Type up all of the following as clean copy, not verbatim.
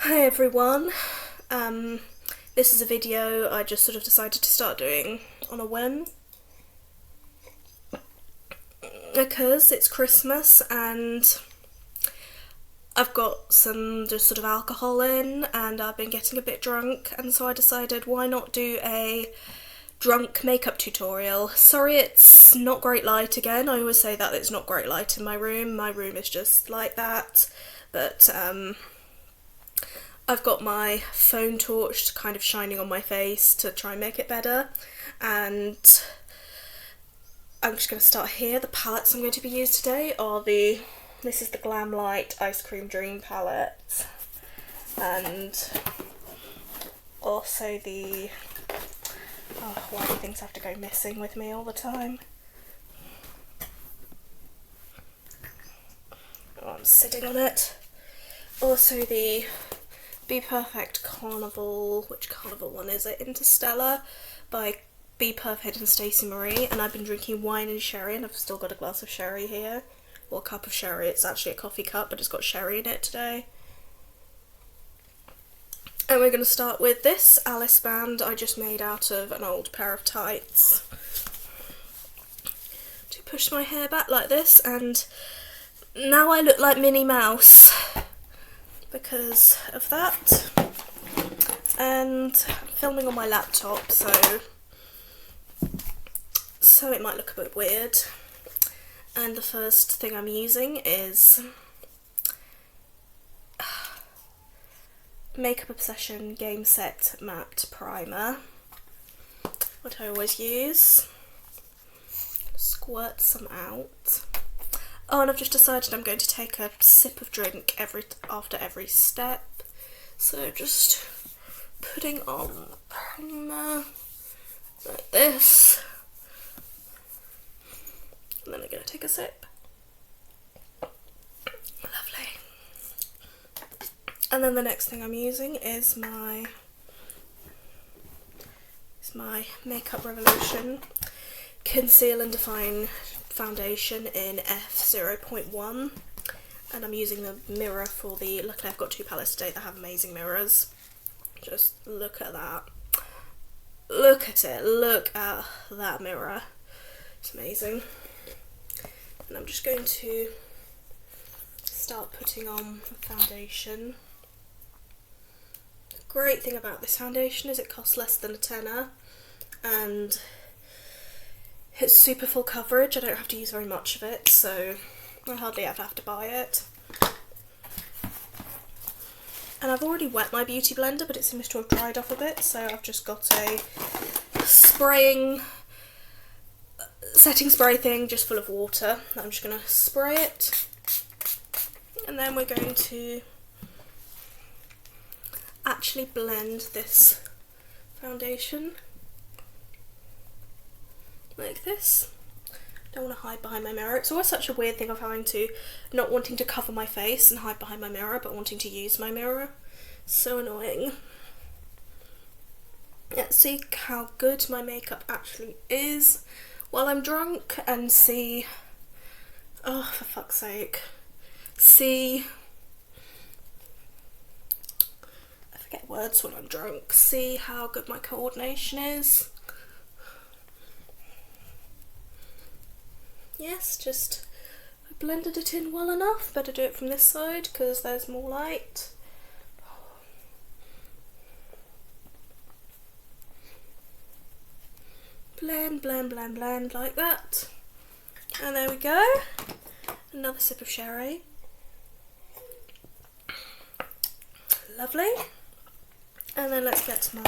Hi everyone, this is a video I just sort of decided to start doing on a whim because it's Christmas and I've got some just sort of alcohol in and I've been getting a bit drunk, and so I decided why not do a drunk makeup tutorial. Sorry it's not great light again. I always say that it's not great light in my room is just like that, but I've got my phone torch kind of shining on my face to try and make it better, and I'm just going to start here. The palettes I'm going to be using today are this is the Glam Light Ice Cream Dream palette, and also the, why do things have to go missing with me all the time? Oh, I'm sitting on it. Also the Be Perfect Carnival, which carnival one is it? Interstellar by Be Perfect and Stacey Marie, and I've been drinking wine and sherry, and I've still got a glass of sherry here, or a cup of sherry. It's actually a coffee cup, but it's got sherry in it today. And we're going to start with this Alice band I just made out of an old pair of tights to push my hair back like this, and now I look like Minnie Mouse because of that, and I'm filming on my laptop, so it might look a bit weird. And the first thing I'm using is Makeup Obsession Game Set Matte Primer, what I always use. Squirt some out. Oh, and I've just decided I'm going to take a sip of drink after every step. So just putting on primer like this. And then I'm going to take a sip. Lovely. And then the next thing I'm using is my Makeup Revolution Conceal and Define foundation in F0.1, and I'm using the mirror for the, luckily I've got two palettes today that have amazing mirrors. Just look at that. Look at it. Look at that mirror. It's amazing. And I'm just going to start putting on the foundation. The great thing about this foundation is it costs less than a tenner, and it's super full coverage. I don't have to use very much of it, so I hardly ever have to buy it. And I've already wet my beauty blender, but it seems to have dried off a bit, so I've just got a setting spray thing just full of water. I'm just going to spray it, and then we're going to actually blend this foundation like this. Don't want to hide behind my mirror. It's always such a weird thing of having to, not wanting to cover my face and hide behind my mirror, but wanting to use my mirror. So annoying. Let's see how good my makeup actually is while I'm drunk, and see, oh for fuck's sake, I forget words when I'm drunk, see how good my coordination is. Yes, just I blended it in well enough. Better do it from this side because there's more light. Blend, blend, blend, blend like that. And there we go. Another sip of sherry. Lovely. And then let's get my,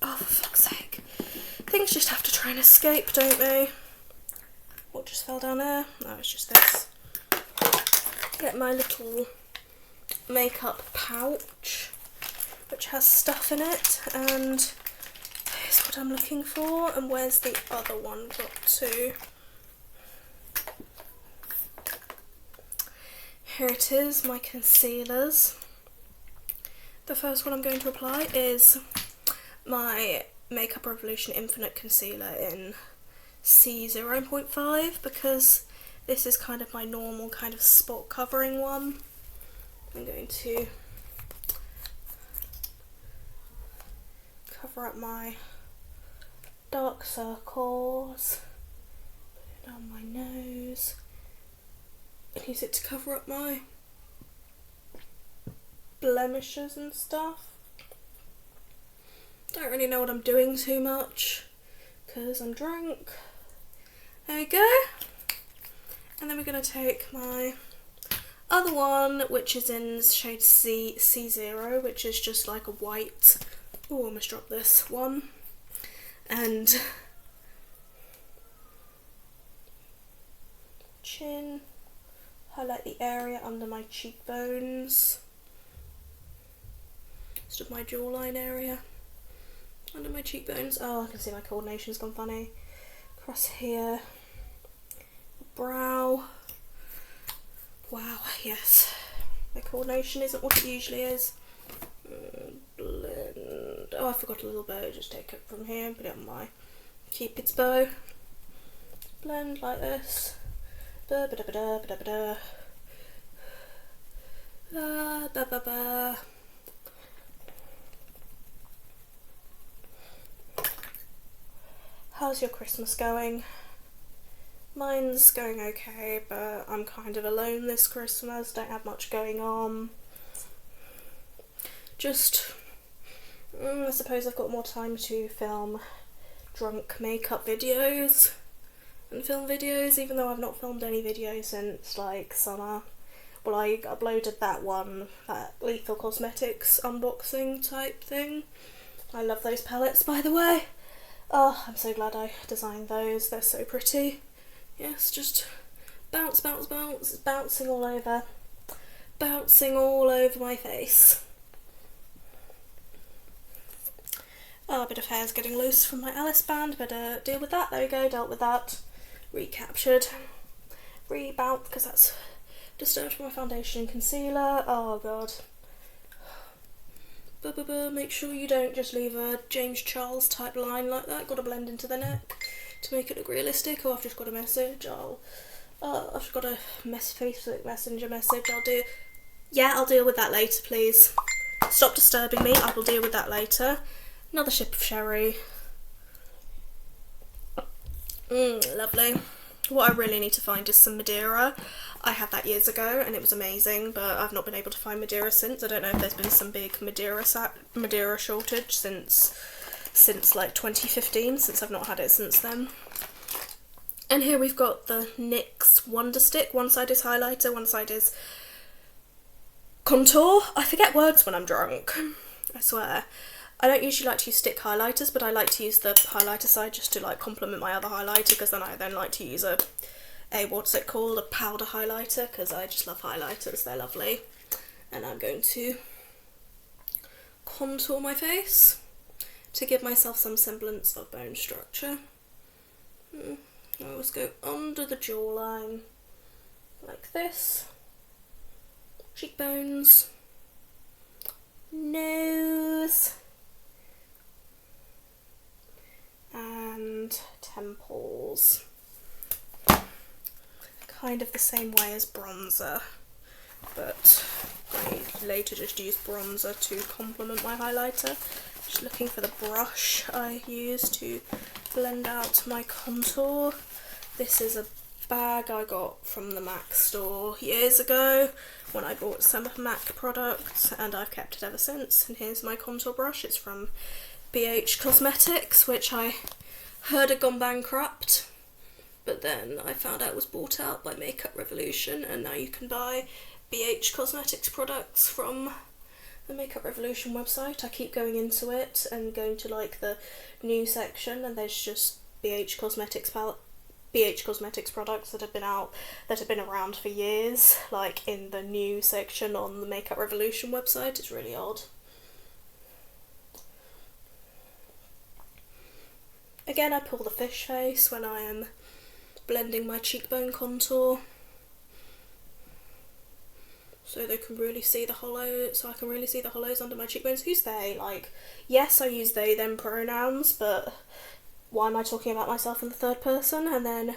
oh for fuck's sake. Things just have to try and escape, don't they? What just fell down there? No, it's just this. Get my little makeup pouch, which has stuff in it, and here's what I'm looking for. And where's the other one got to? Here it is, my concealers. The first one I'm going to apply is my Makeup Revolution Infinite Concealer in C0.5, because this is kind of my normal kind of spot covering one. I'm going to cover up my dark circles, put it down my nose, and use it to cover up my blemishes and stuff. Don't really know what I'm doing too much because I'm drunk. There we go. And then we're going to take my other one, which is in shade C0, which is just like a white, oh, I almost dropped this one, and chin, highlight the area under my cheekbones, just of my jawline area, under my cheekbones. Oh, I can see my coordination's gone funny. Across here, brow. Wow, yes, my coordination isn't what it usually is. Blend. Oh, I forgot a little bow. Just take it from here and put it on my Cupid's bow. Blend like this. Ba ba da ba da ba da ba da. La ba ba ba. How's your Christmas going? Mine's going okay, but I'm kind of alone this Christmas, don't have much going on. Just, I suppose I've got more time to film drunk makeup videos and film videos, even though I've not filmed any videos since like summer. Well, I uploaded that one, that Lethal Cosmetics unboxing type thing. I love those palettes, by the way. Oh, I'm so glad I designed those, they're so pretty. Yes, just bounce, bounce, bounce. It's bouncing all over. Bouncing all over my face. Oh, a bit of hair's getting loose from my Alice band, but deal with that. There we go, dealt with that. Recaptured. Rebound, because that's disturbed my foundation and concealer. Oh god. Make sure you don't just leave a James Charles type line like that. Got to blend into the neck to make it look realistic. Oh, I've just got a message. I've just got a Facebook Messenger message. I'll deal with that later, please. Stop disturbing me. I will deal with that later. Another sip of sherry. Lovely. What I really need to find is some Madeira. I had that years ago and it was amazing, but I've not been able to find Madeira since. I don't know if there's been some big Madeira shortage since like 2015, since I've not had it since then. And here we've got the NYX Wonder Stick. One side is highlighter, one side is contour. I forget words when I'm drunk, I swear. I don't usually like to use stick highlighters, but I like to use the highlighter side just to like complement my other highlighter, because then I like to use a what's it called, a powder highlighter, because I just love highlighters, they're lovely. And I'm going to contour my face to give myself some semblance of bone structure. I always go under the jawline, like this. Cheekbones, nose, and temples. Kind of the same way as bronzer, but I later just use bronzer to complement my highlighter. Just looking for the brush I use to blend out my contour. This is a bag I got from the MAC store years ago when I bought some MAC products, and I've kept it ever since. And here's my contour brush. It's from Cosmetics, which I heard had gone bankrupt, but then I found out it was bought out by Makeup Revolution, and now you can buy Cosmetics products from the Makeup Revolution website. I keep going into it and going to like the new section, and there's just Cosmetics products that have been around for years, like in the new section on the Makeup Revolution website. It's really odd. Again, I pull the fish face when I am blending my cheekbone contour, so they can really see the hollows. So I can really see the hollows under my cheekbones. Who's they? Like, yes, I use they them pronouns, but why am I talking about myself in the third person? And then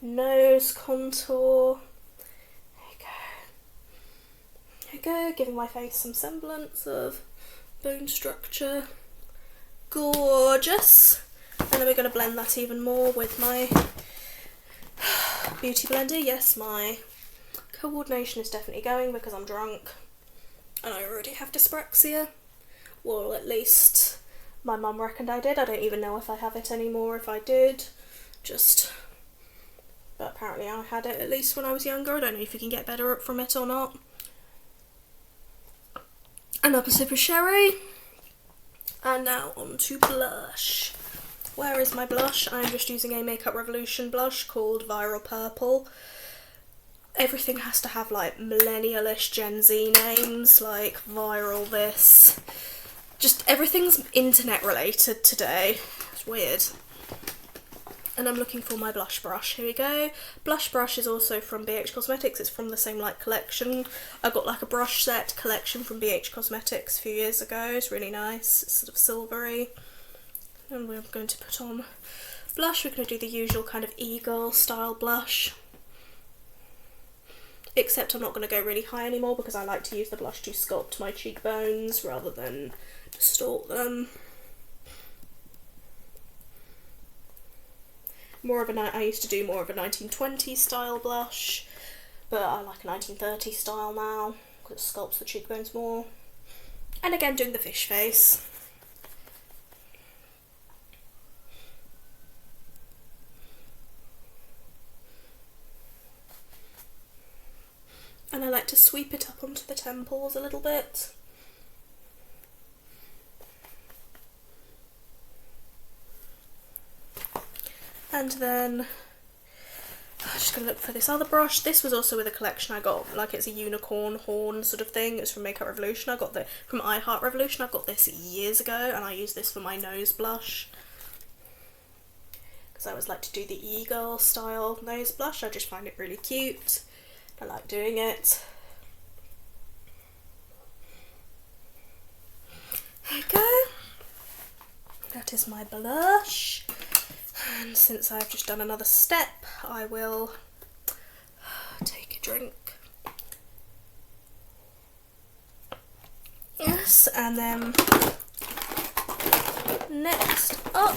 nose contour. There you go, giving my face some semblance of bone structure. gorgeous. And then we're going to blend that even more with my beauty blender. Yes, my coordination is definitely going because I'm drunk and I already have dyspraxia. Well, at least my mum reckoned I did. I don't even know if I have it anymore, if I did. But apparently I had it at least when I was younger. I don't know if you can get better from it or not. Another sip of sherry. And now on to blush. Where is my blush? I'm just using a Makeup Revolution blush called Viral Purple. Everything has to have like millennial-ish Gen Z names, like viral this. Just everything's internet related today. It's weird. And I'm looking for my blush brush. Here we go. Blush brush is also from BH Cosmetics. It's from the same like collection. I got like a brush set collection from BH Cosmetics a few years ago. It's really nice. It's sort of silvery. And we're going to put on blush. We're going to do the usual kind of e-girl style blush. Except I'm not going to go really high anymore because I like to use the blush to sculpt my cheekbones rather than distort them. I used to do more of a 1920s style blush, but I like a 1930s style now because it sculpts the cheekbones more. And again, doing the fish face. And I like to sweep it up onto the temples a little bit. And then I'm just going to look for this other brush. This was also with a collection I got, like it's a unicorn horn sort of thing. It's from Makeup Revolution. I got the from I Heart Revolution. I got this years ago and I use this for my nose blush. Because I always like to do the e-girl style nose blush. I just find it really cute. I like doing it. There we go. That is my blush. And since I've just done another step, I will take a drink. Yes, and then next up,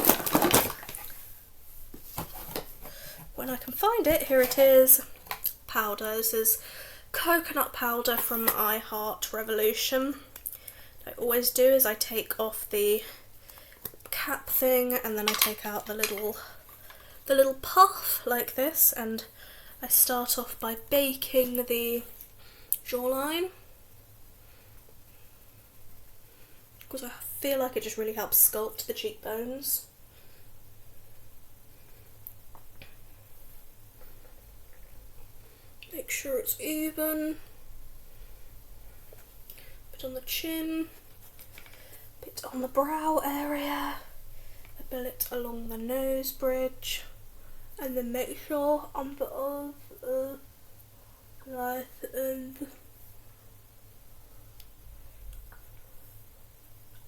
when I can find it, here it is, powder. This is coconut powder from I Heart Revolution. What I always do is I take off the cap thing and then I take out the little puff like this, and I start off by baking the jawline because I feel like it just really helps sculpt the cheekbones. Make sure it's even. Bit on the chin, bit on the brow area, a bit along the nose bridge, and then make sure I'm bit of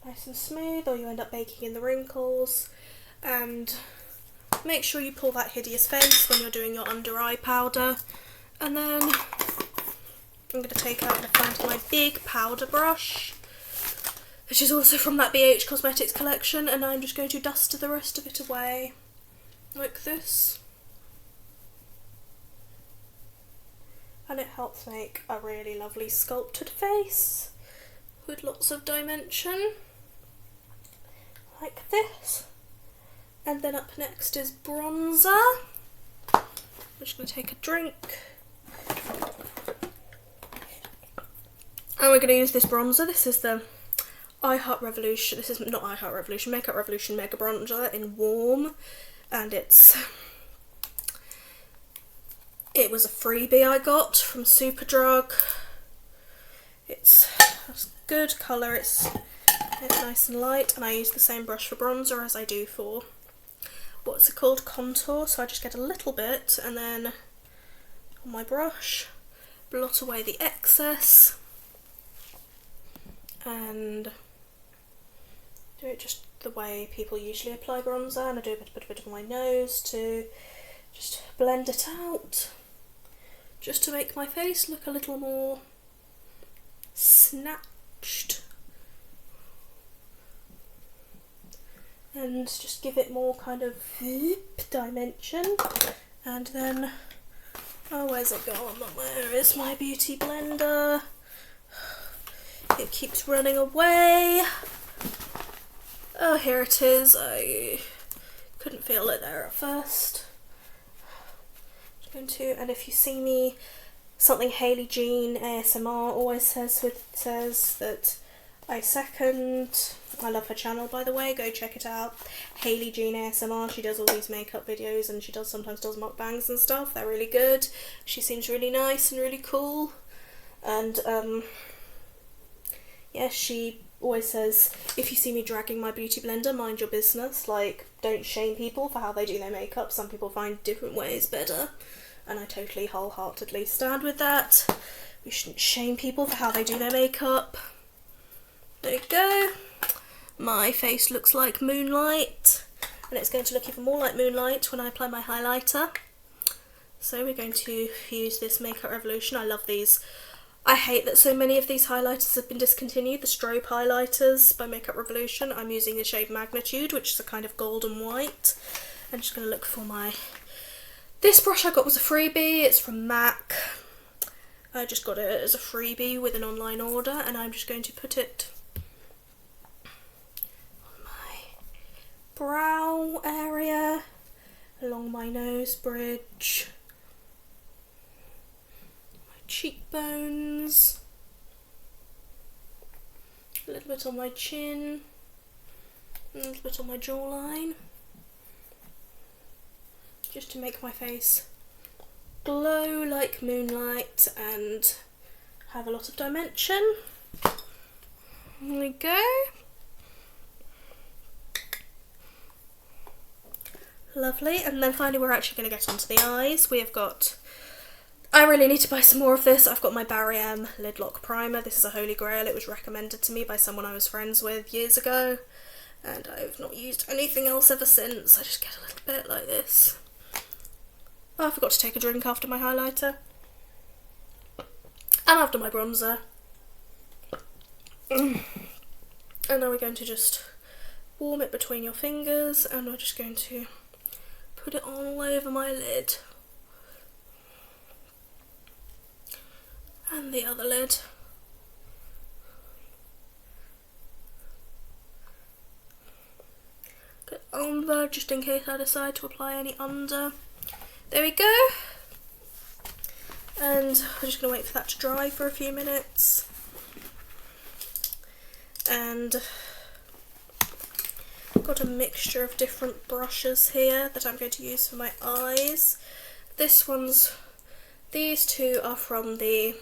nice and smooth, or you end up baking in the wrinkles. And make sure you pull that hideous face when you're doing your under eye powder. And then I'm going to take out and find my big powder brush, which is also from that BH Cosmetics collection, and I'm just going to dust the rest of it away like this. And it helps make a really lovely sculpted face with lots of dimension like this. And then up next is bronzer. I'm just going to take a drink. And we're going to use this bronzer. This is the I Heart Revolution. This is not I Heart Revolution, Makeup Revolution Mega Bronzer in Warm. And it was a freebie I got from Superdrug. It's a good colour, it's nice and light, and I use the same brush for bronzer as I do for, what's it called, contour. So I just get a little bit and then on my brush blot away the excess and do it just the way people usually apply bronzer, and I do a bit on my nose to just blend it out, just to make my face look a little more snatched. and just give it more kind of dimension. And then, oh, where's it gone? Where is my beauty blender? It keeps running away. Oh, here it is. I couldn't feel it there at first. And if you see me, something Hayley Jean ASMR always says that I second. I love her channel, by the way, go check it out. Hayley Jean ASMR, she does all these makeup videos and she sometimes does mukbangs and stuff. They're really good. She seems really nice and really cool. And yeah, she always says, if you see me dragging my beauty blender, mind your business. Like, don't shame people for how they do their makeup. Some people find different ways better. And I totally wholeheartedly stand with that. We shouldn't shame people for how they do their makeup. There you go. My face looks like moonlight, and it's going to look even more like moonlight when I apply my highlighter. So we're going to use this Makeup Revolution. I love these. I hate that so many of these highlighters have been discontinued. The strobe highlighters by Makeup Revolution. I'm using the shade Magnitude, which is a kind of golden white. I'm just going to look for my... This brush I got was a freebie, it's from MAC. I just got it as a freebie with an online order, and I'm just going to put it on my brow area, along my nose bridge, my cheekbones, a little bit on my chin, a little bit on my jawline. Just to make my face glow like moonlight and have a lot of dimension. There we go. Lovely. And then finally we're actually going to get onto the eyes. We have got... I really need to buy some more of this. I've got my Barry M Lid Lock Primer. This is a holy grail. It was recommended to me by someone I was friends with years ago. And I've not used anything else ever since. I just get a little bit like this. Oh, I forgot to take a drink after my highlighter. And after my bronzer. And now we're going to just warm it between your fingers, and we're just going to put it all over my lid. And the other lid. Get under, just in case I decide to apply any under. There we go. And I'm just going to wait for that to dry for a few minutes. And I've got a mixture of different brushes here that I'm going to use for my eyes. These two are from the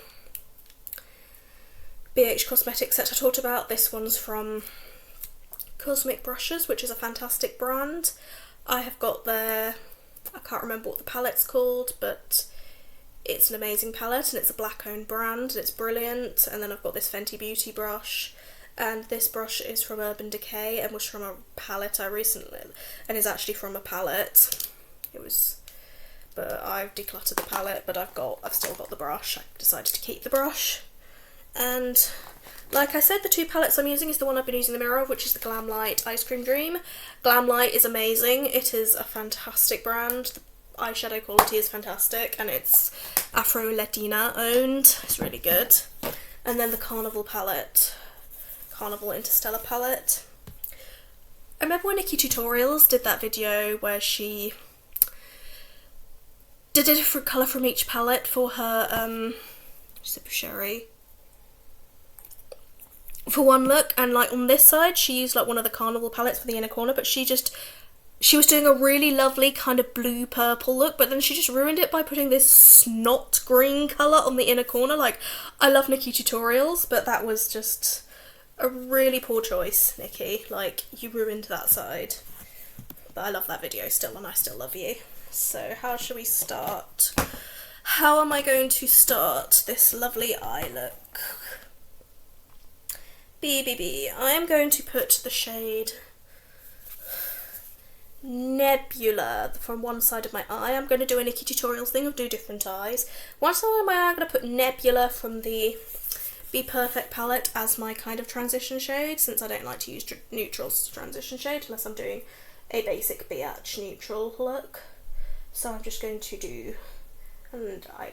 BH Cosmetics set I talked about. This one's from Cosmic Brushes, which is a fantastic brand. I have got their... I can't remember what the palette's called, but it's an amazing palette, and it's a black owned brand, and it's brilliant. And then I've got this Fenty Beauty brush, and this brush is from Urban Decay and was from a palette I recently, and is actually from a palette. But I've decluttered the palette, but I've still got the brush. I decided to keep the brush. And like I said, the two palettes I'm using is the one I've been using the mirror of, which is the Glam Light Ice Cream Dream. Glam Light is amazing. It is a fantastic brand. The eyeshadow quality is fantastic, and it's Afro Latina owned. It's really good. And then the Carnival palette, Carnival Interstellar palette. I remember when Nikki Tutorials did that video where she did a different colour from each palette for her sip of sherry. For one look, and like on this side she used like one of the Carnival palettes for the inner corner, but she was doing a really lovely kind of blue purple look, but then she just ruined it by putting this snot green colour on the inner corner. Like, I love Nikki Tutorials, but that was just a really poor choice, Nikki. Like, you ruined that side. But I love that video still, and I still love you. So how shall we start? How am I going to start this lovely eye look? BBB. I am going to put the shade Nebula from one side of my eye. I'm going to do a Nikki Tutorials thing of do different eyes. One side of my eye I'm going to put Nebula from the Be Perfect palette as my kind of transition shade, since I don't like to use neutrals as transition shade unless I'm doing a basic Biatch neutral look. So I'm just going to do, and I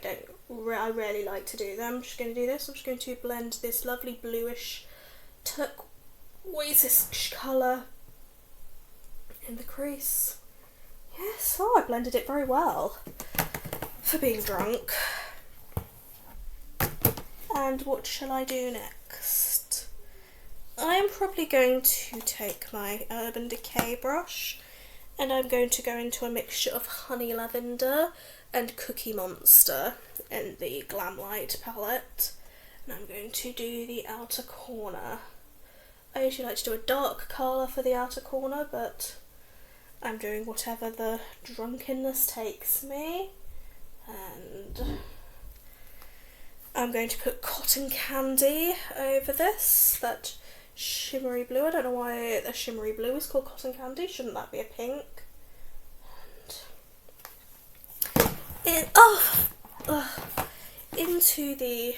rarely like to do them, I'm just going to do this. I'm just going to blend this lovely bluish turquoise-ish colour in the crease. Yes, oh, I blended it very well for being drunk. And what shall I do next? I am probably going to take my Urban Decay brush and I'm going to go into a mixture of Honey Lavender and Cookie Monster in the Glamlight palette. And I'm going to do the outer corner. I usually like to do a dark colour for the outer corner, but I'm doing whatever the drunkenness takes me. And I'm going to put Cotton Candy over this, that shimmery blue. I don't know why the shimmery blue is called Cotton Candy. Shouldn't that be a pink? And into the,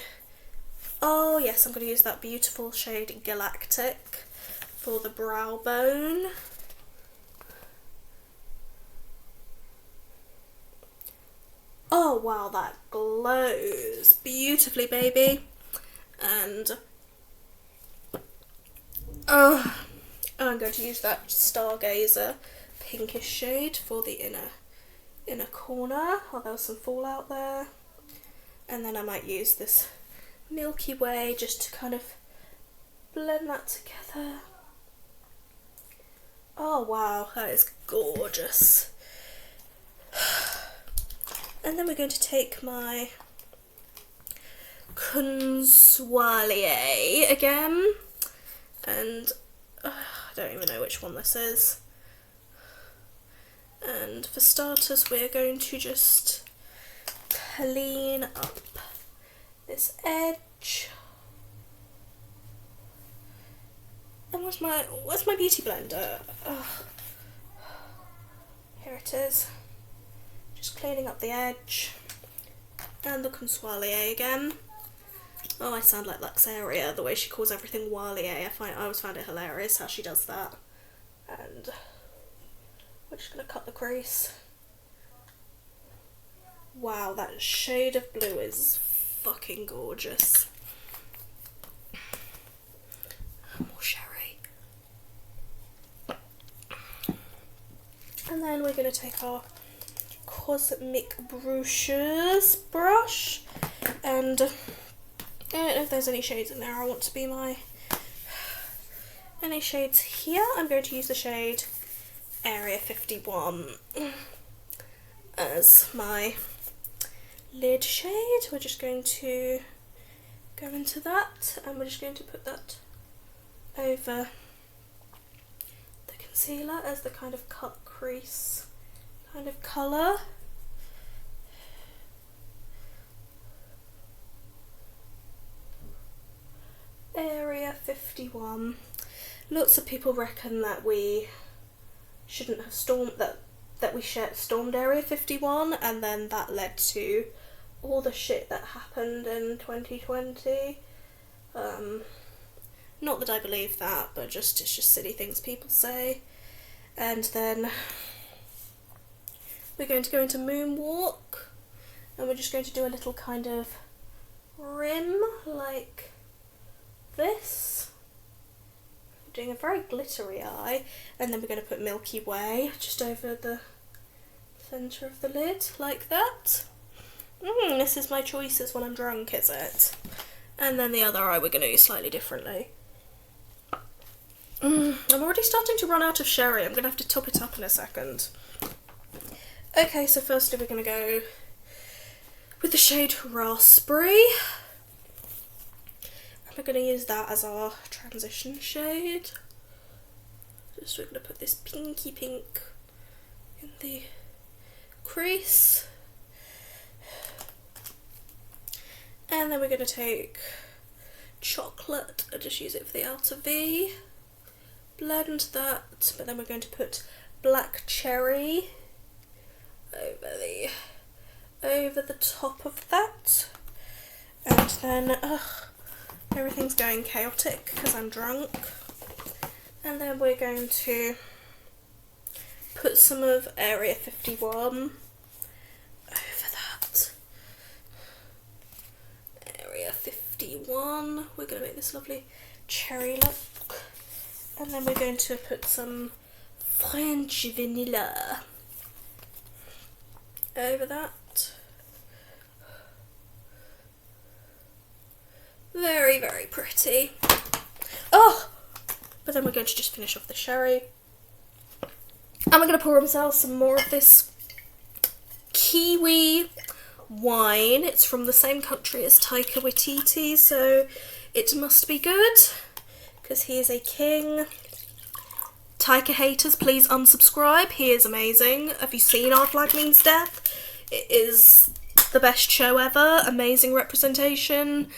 oh yes, I'm going to use that beautiful shade Galactic for the brow bone. Oh wow, that glows beautifully, baby. And I'm going to use that Stargazer pinkish shade for the inner corner. Oh, there was some fallout there. And then I might use this Milky Way just to kind of blend that together. Oh wow, that is gorgeous. And then we're going to take my Consoalier again, and I don't even know which one this is. And for starters, we're going to just clean up this edge. And where's my beauty blender? Oh, here it is. Just cleaning up the edge. And the Consoalier again. Oh, I sound like Luxaria, the way she calls everything Walier. I always found it hilarious how she does that. And we're just going to cut the crease. Wow, that shade of blue is fucking gorgeous. More sherry. And then we're going to take our Cosmic Brushes brush, and I don't know if there's any shades in there. I want to be any shades here. I'm going to use the shade Area 51 as my lid shade. We're just going to go into that, and we're just going to put that over the concealer as the kind of cut crease kind of colour. Area 51. Lots of people reckon that we shouldn't have stormed stormed Area 51, and then that led to all the shit that happened in 2020. Not that I believe that, but it's just silly things people say. And then we're going to go into Moonwalk, and we're just going to do a little kind of rim like this. We're doing a very glittery eye, and then we're going to put Milky Way just over the centre of the lid like that. This is my choices when I'm drunk, is it? And then the other eye we're going to do slightly differently. I'm already starting to run out of sherry. I'm going to have to top it up in a second. Okay, so firstly we're going to go with the shade Raspberry. And we're going to use that as our transition shade. Just we're going to put this pinky pink in the crease. And then we're going to take Chocolate and just use it for the outer V. Blend that, but then we're going to put Black Cherry over the top of that, and then I'm Everything's going chaotic because I'm drunk. And then we're going to put some of Area 51 over that. Area 51. We're going to make this lovely cherry look. And then we're going to put some French vanilla over that. Very, very pretty. Oh! But then we're going to just finish off the sherry. And we're going to pour ourselves some more of this kiwi wine. It's from the same country as Taika Waititi, so it must be good, because he is a king. Taika haters, please unsubscribe. He is amazing. Have you seen Our Flag Means Death? It is the best show ever. Amazing representation.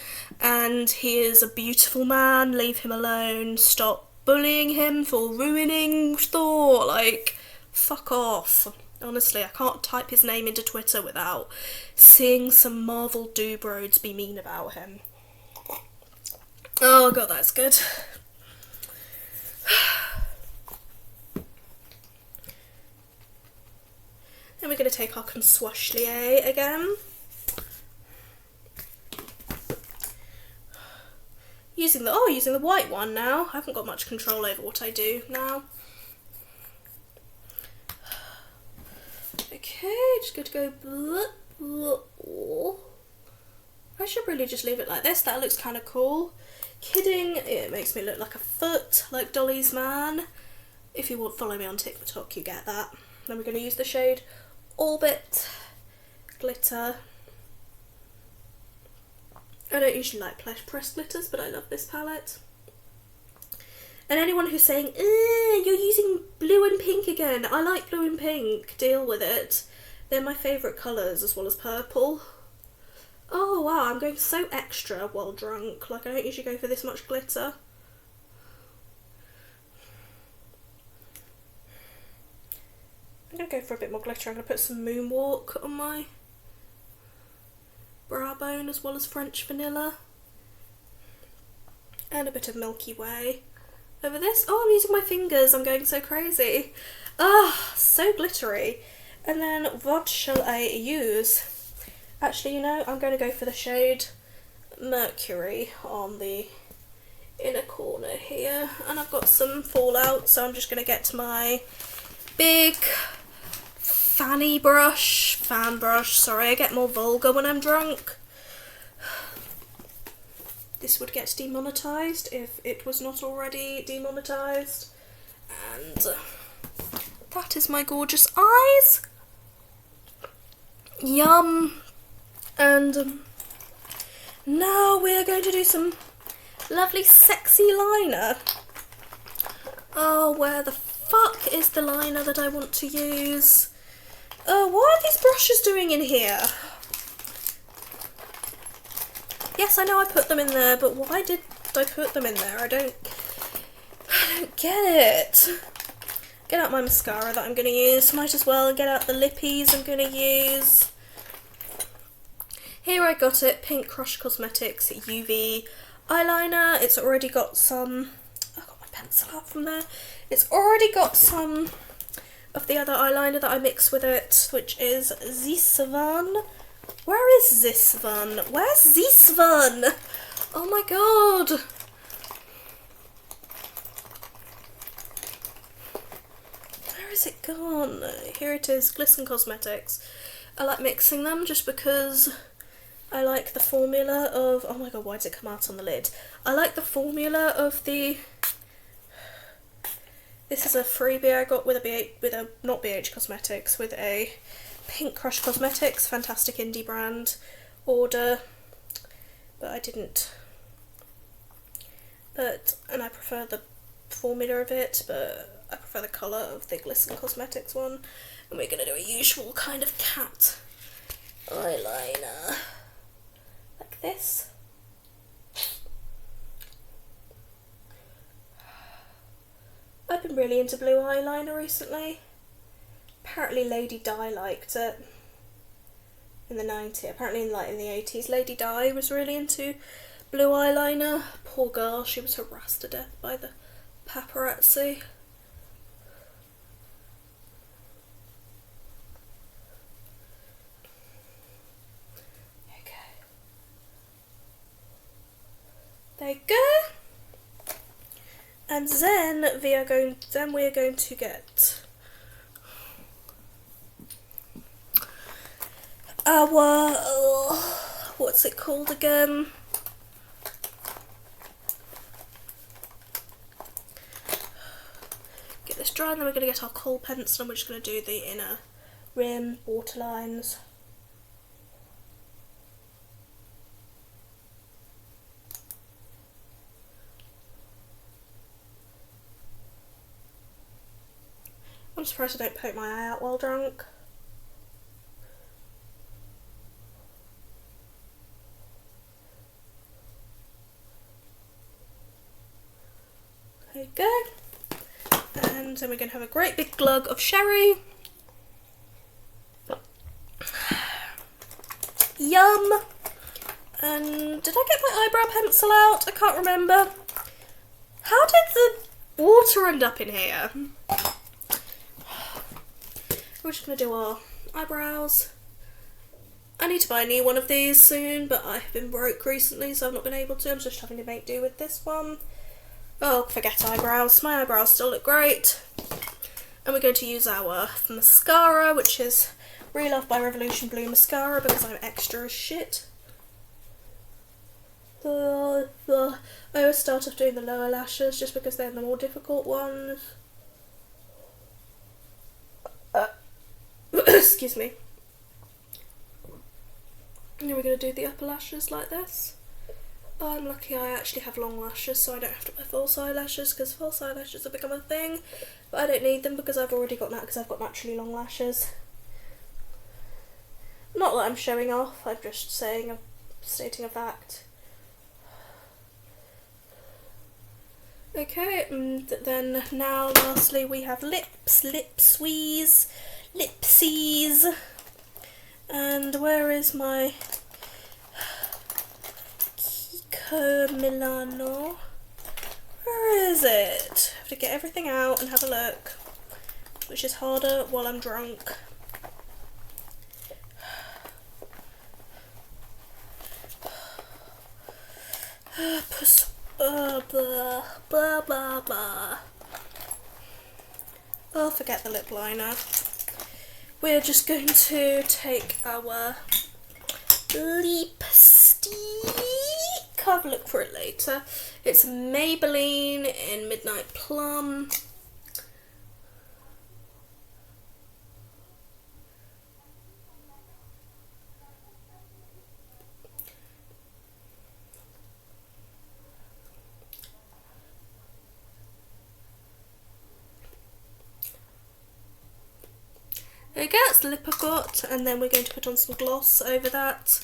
And he is a beautiful man. Leave him alone. Stop bullying him for ruining Thor. Like, fuck off. Honestly, I can't type his name into Twitter without seeing some Marvel doobroads be mean about him. Oh god, that's good. Then we're going to take our Consoisselier again. Using the white one now. I haven't got much control over what I do now. Okay, just going to go I should really just leave it like this. That looks kind of cool. Kidding, it makes me look like a foot, like Dolly's man. If you will follow me on TikTok, you get that. Then we're going to use the shade Orbit Glitter. I don't usually like pressed glitters, but I love this palette. And anyone who's saying, you're using blue and pink again. I like blue and pink. Deal with it. They're my favourite colours, as well as purple. Oh wow, I'm going so extra while drunk. Like, I don't usually go for this much glitter. I'm going to go for a bit more glitter. I'm going to put some Moonwalk on my brow bone, as well as French vanilla. And a bit of Milky Way over this. Oh, I'm using my fingers. I'm going so crazy. Ah, so glittery. And then what shall I use? Actually, you know, I'm going to go for the shade Mercury on the inner corner here. And I've got some fallout, so I'm just going to get my big fan brush, sorry, I get more vulgar when I'm drunk. This would get demonetised if it was not already demonetised. And that is my gorgeous eyes. Yum. And now we are going to do some lovely sexy liner. Oh, where the fuck is the liner that I want to use? What are these brushes doing in here? Yes, I know I put them in there, but why did I put them in there? I don't get it. Get out my mascara that I'm going to use. Might as well get out the lippies I'm going to use. Here I got it, Pink Crush Cosmetics UV eyeliner. It's already got some... I got my pencil out from there. It's already got some of the other eyeliner that I mix with it, which is this one. Where is this one? Where's this one? Oh my god. Where is it gone? Here it is, Glisten Cosmetics. I like mixing them just because I like the formula of... Oh my god, why did it come out on the lid? I like the formula of the... This is a freebie I got with a not BH Cosmetics, with a Pink Crush Cosmetics, fantastic indie brand order, but I didn't. And I prefer the formula of it, but I prefer the colour of the Glisten Cosmetics one. And we're going to do a usual kind of cat eyeliner, like this. I've been really into blue eyeliner recently. Apparently Lady Di liked it in the 90s. Apparently in the 80s, Lady Di was really into blue eyeliner. Poor girl, she was harassed to death by the paparazzi. Okay. There you go. And then we are going to get our what's it called again? Get this dry, and then we're going to get our kohl pencil, and we're just going to do the inner rim waterlines. I'm surprised I don't poke my eye out while drunk. There you go. And then we're going to have a great big glug of sherry. Yum. And did I get my eyebrow pencil out? I can't remember. How did the water end up in here? We're just going to do our eyebrows. I need to buy a new one of these soon, but I've been broke recently, so I've not been able to. I'm just having to make do with this one. Oh, forget eyebrows. My eyebrows still look great. And we're going to use our mascara, which is Real Love by Revolution Blue Mascara, because I'm extra as shit. I always start off doing the lower lashes, just because they're the more difficult ones. Excuse me. And then we're going to do the upper lashes like this. I'm lucky I actually have long lashes, so I don't have to wear false eyelashes, because false eyelashes have become a thing. But I don't need them because I've already got that, because I've got naturally long lashes. Not that I'm showing off, I'm just stating a fact. Okay, and then now lastly we have lipsies. And where is my Kiko Milano? Where is it? I have to get everything out and have a look, which is harder while I'm drunk. Blah blah blah blah. Oh, forget the lip liner. We're just going to take our lipstick. Have a look for it later. It's Maybelline in Midnight Plum. There you go, that's the lip I've got, and then we're going to put on some gloss over that.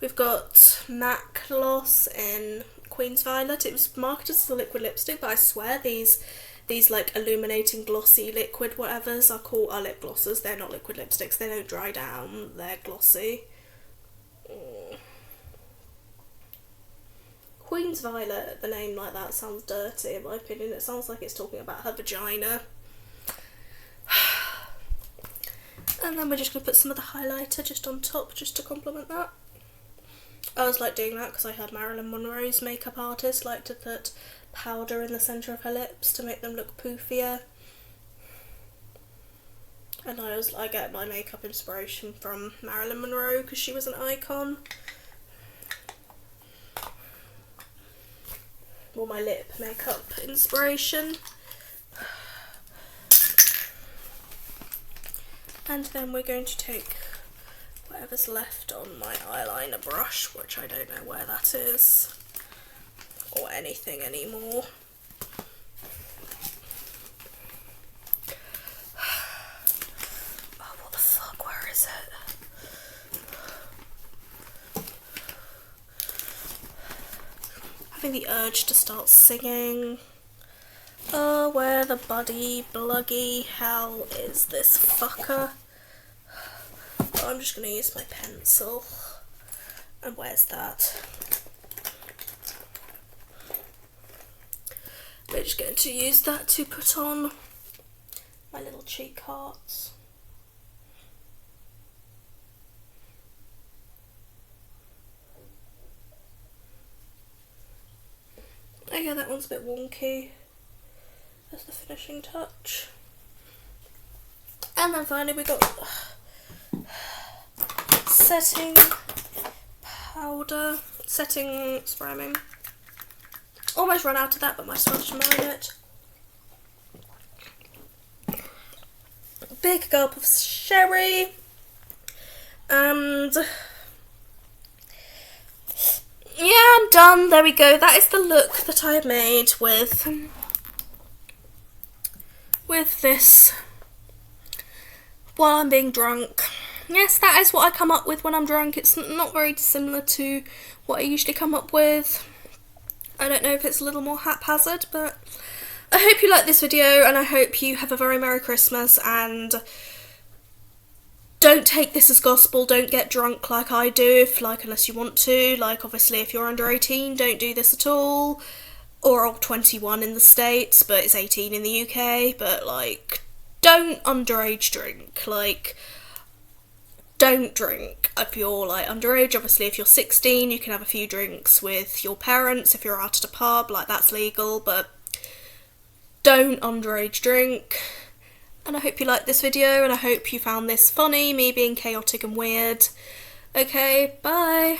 We've got MAC gloss in Queen's Violet. It was marketed as a liquid lipstick, but I swear these like illuminating glossy liquid whatevers are lip glossers. They're not liquid lipsticks, they don't dry down, they're glossy. Queen's Violet, the name like that sounds dirty in my opinion. It sounds like it's talking about her vagina. And then we're just going to put some of the highlighter just on top, just to complement that. I always like doing that because I heard Marilyn Monroe's makeup artist like to put powder in the centre of her lips to make them look poofier. And I get my makeup inspiration from Marilyn Monroe because she was an icon. Or my lip makeup inspiration. And then we're going to take whatever's left on my eyeliner brush, which I don't know where that is, or anything anymore. Oh, what the fuck, where is it? Having the urge to start singing. Oh, where the bloody hell is this fucker? Oh, I'm just going to use my pencil. And where's that? We're just going to use that to put on my little cheek hearts. Okay, that one's a bit wonky. That's the finishing touch. And then finally we got setting powder, setting spray, I mean. Almost run out of that, but my smudge mine it. Big gulp of sherry. And yeah, I'm done. There we go. That is the look that I made with this while I'm being drunk. Yes, that is what I come up with when I'm drunk. It's not very dissimilar to what I usually come up with. I don't know if it's a little more haphazard, but I hope you like this video and I hope you have a very Merry Christmas, and don't take this as gospel. Don't get drunk like I do, unless you want to. Obviously if you're under 18, don't do this at all. Or 21 in the States, but it's 18 in the UK. But don't underage drink. Don't drink if you're underage. Obviously if you're 16, you can have a few drinks with your parents if you're out at a pub, that's legal, but don't underage drink. And I hope you liked this video, and I hope you found this funny, me being chaotic and weird. Okay, bye.